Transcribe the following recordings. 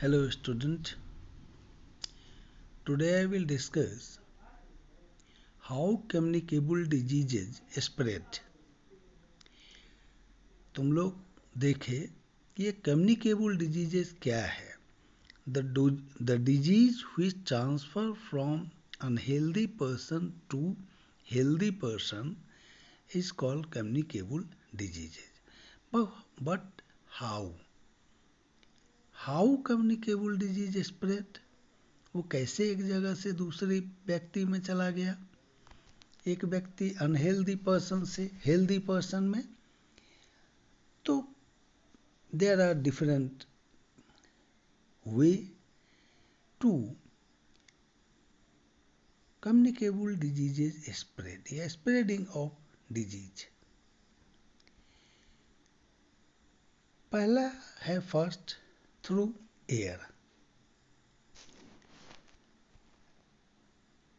Hello student, today I will discuss how communicable diseases spread. तुम लोग देखे कि ये communicable diseases क्या है. The disease which transfer from unhealthy person to healthy person is called communicable diseases. But how? How communicable disease spread? वो कैसे एक जगह से दूसरे व्यक्ति में चला गया, एक व्यक्ति अनहेल्दी पर्सन से हेल्दी पर्सन में. तो there are different way to communicable diseases spread या स्प्रेडिंग ऑफ डिजीज. पहला है first through air.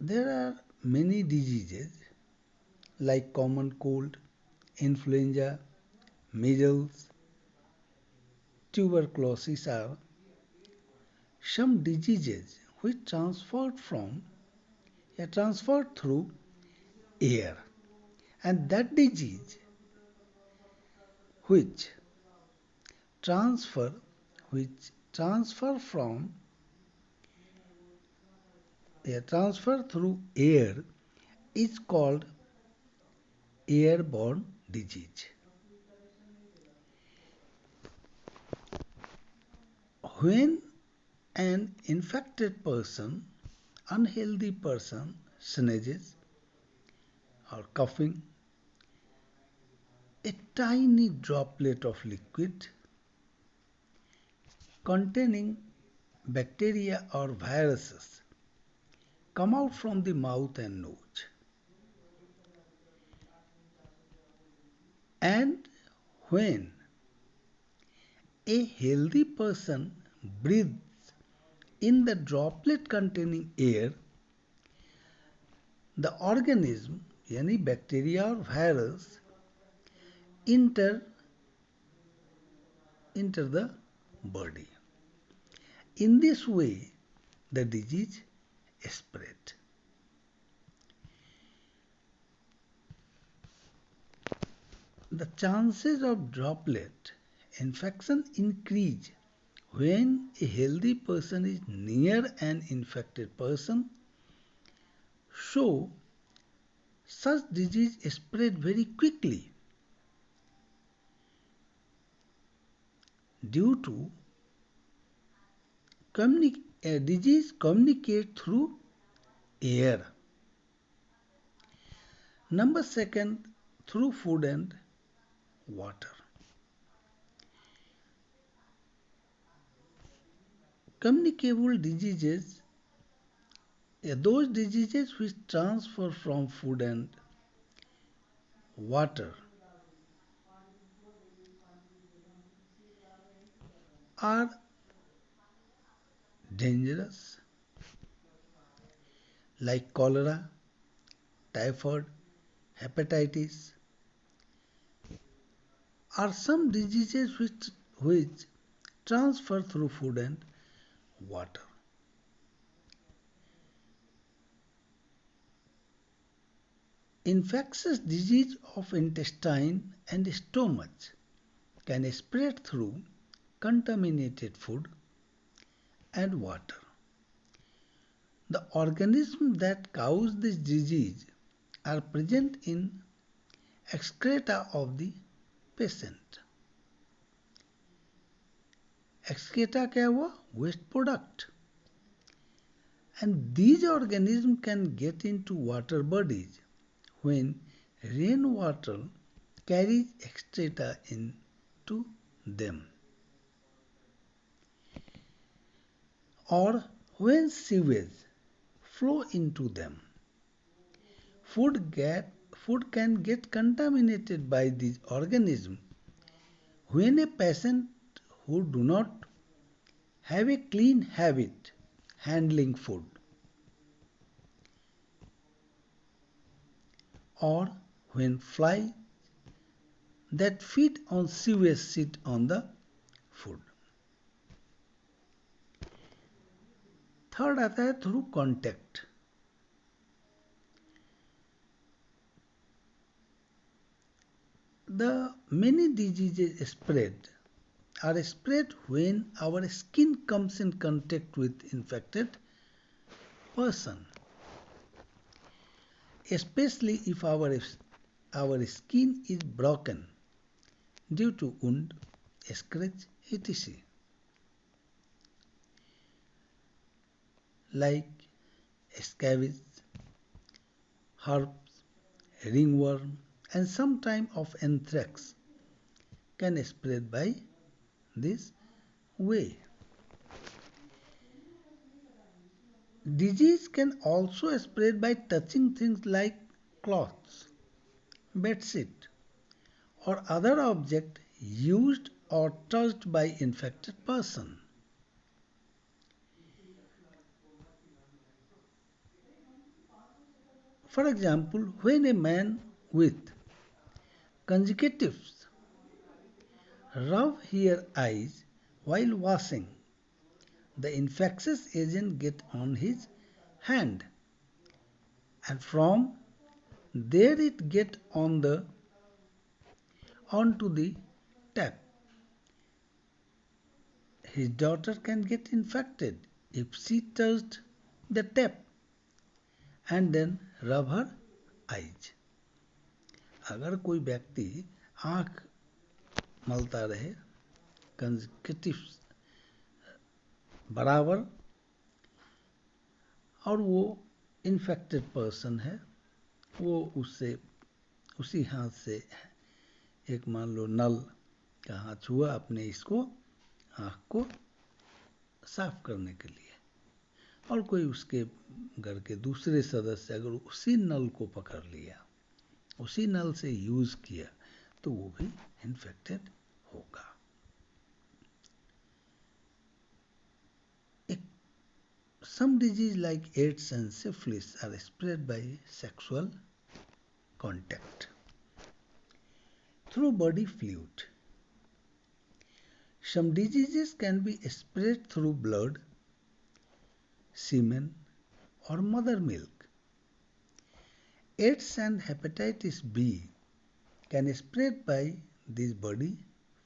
There are many diseases like common cold, influenza, measles, tuberculosis are some diseases which transferred through air, and that disease which transfer through air is called airborne disease. When an infected person, unhealthy person, sneezes or coughing, a tiny droplet of liquid containing bacteria or viruses come out from the mouth and nose. And when a healthy person breathes in the droplet containing air, the organism, yani bacteria or virus, enter the body. In this way, the disease spread. The chances of droplet infection increase when a healthy person is near an infected person, so such disease spread very quickly due to disease communicate through air. Number second, through food and water. Communicable diseases, those diseases which transfer from food and water, are dangerous, like cholera, typhoid, hepatitis, are some diseases which transfer through food and water. Infectious disease of intestine and stomach can spread through contaminated food and water. The organisms that cause this disease are present in excreta of the patient. Excreta क्या हुआ? Waste product. And these organisms can get into water bodies when rainwater carries excreta into them, or when sewage flow into them. Food can get contaminated by these organisms when a patient who do not have a clean habit handling food, or when flies that feed on sewage sit on the food. Third आता है through contact. The many diseases are spread when our skin comes in contact with infected person, especially if our skin is broken due to wound, scratch, etc. Like scabies, herpes, ringworm, and some type of anthrax can spread by this way. Disease can also spread by touching things like cloths, bedsheet, or other object used or touched by infected person. For example, when a man with conjunctivitis rub his eyes while washing, the infectious agent get on his hand, and from there it get onto the tap. His daughter can get infected if she touched the tap and then rub her eyes. अगर कोई व्यक्ति आंख मलता रहे कंजक्टिव्स बराबर और वो infected person है, वो उससे उसी हाथ से एक मान लो नल का हाथ छुआ अपने इसको आँख को साफ करने के लिए, और कोई उसके घर के दूसरे सदस्य अगर उसी नल को पकड़ लिया, उसी नल से यूज किया, तो वो भी इन्फेक्टेड होगा। Some disease like AIDS and syphilis are spread by sexual contact through body fluid. Some diseases can be spread through blood, semen, or mother milk. AIDS and hepatitis B can spread by this body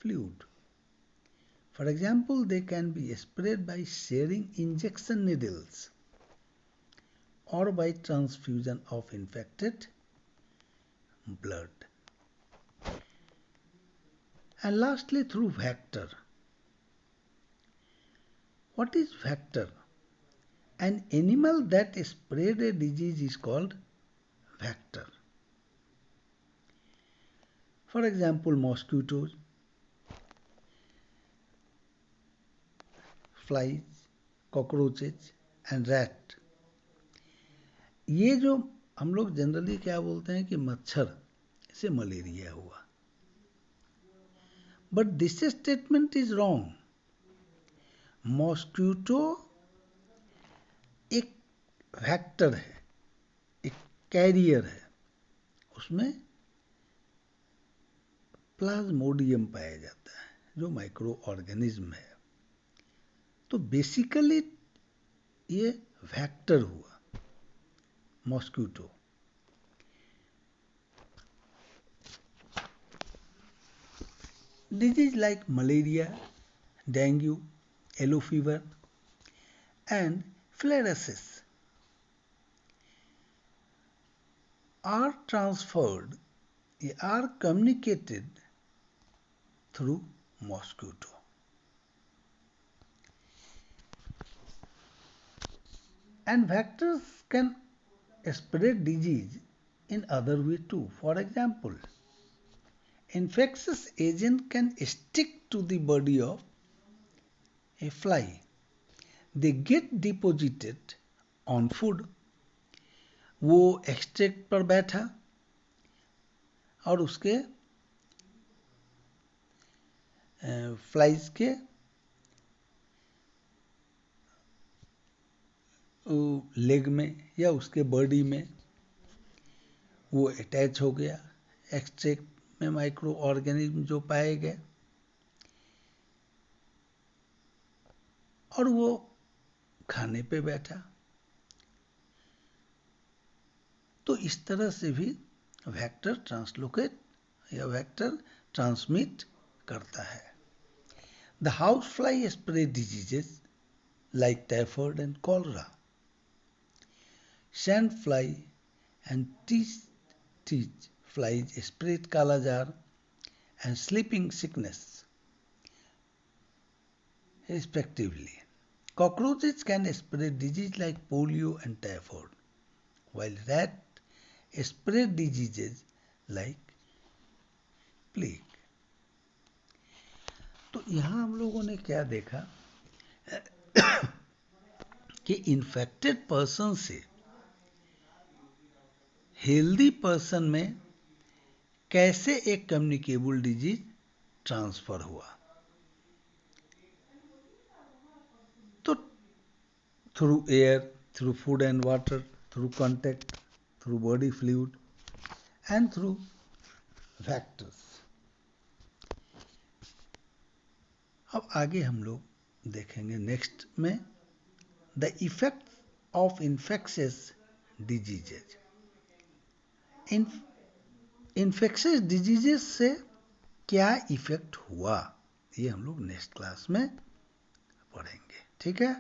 fluid. For example, they can be spread by sharing injection needles or by transfusion of infected blood. And lastly, through vector. What is vector? An animal that spread a disease is called vector. For example, mosquitoes, flies, cockroaches and rat. ये जो हम लोग generally क्या बोलते हैं कि मच्छर से मलेरिया हुआ, but this statement is wrong. Mosquito एक वेक्टर है, एक कैरियर है, उसमें प्लाज्मोडियम पाया जाता है जो माइक्रो ऑर्गेनिज्म है. तो बेसिकली ये वेक्टर हुआ mosquito. Disease like malaria, dengue, yellow fever, and filariasis are transferred, are communicated through mosquito. And vectors can spread disease in other way too. For example, infectious agent can stick to the body of a fly. They get deposited on food. वो extract पर बैठा और उसके flies के leg में या उसके body में वो अटैच हो गया. एक्सट्रैक्ट में माइक्रो ऑर्गेनिज्म जो पाए गए और वो खाने पे बैठा। तो इस तरह से भी वेक्टर ट्रांसलोकेट या वेक्टर ट्रांसमिट करता है। The house fly spread diseases like typhoid and cholera, sand fly and teach flies spread kala jar and sleeping sickness respectively. Cockroaches can spread disease like polio and typhoid, while rat spread diseases like plague. तो यहाँ हम लोगों ने क्या देखा कि infected person से healthy person में कैसे एक कम्युनिकेबल डिजीज ट्रांसफर हुआ। तो through air, through food and water, through contact, through body fluid and through factors. अब आगे हम लोग देखेंगे नेक्स्ट में the effect of infectious diseases. Infectious diseases से क्या इफेक्ट हुआ, ये हम लोग नेक्स्ट क्लास में पढ़ेंगे। ठीक है।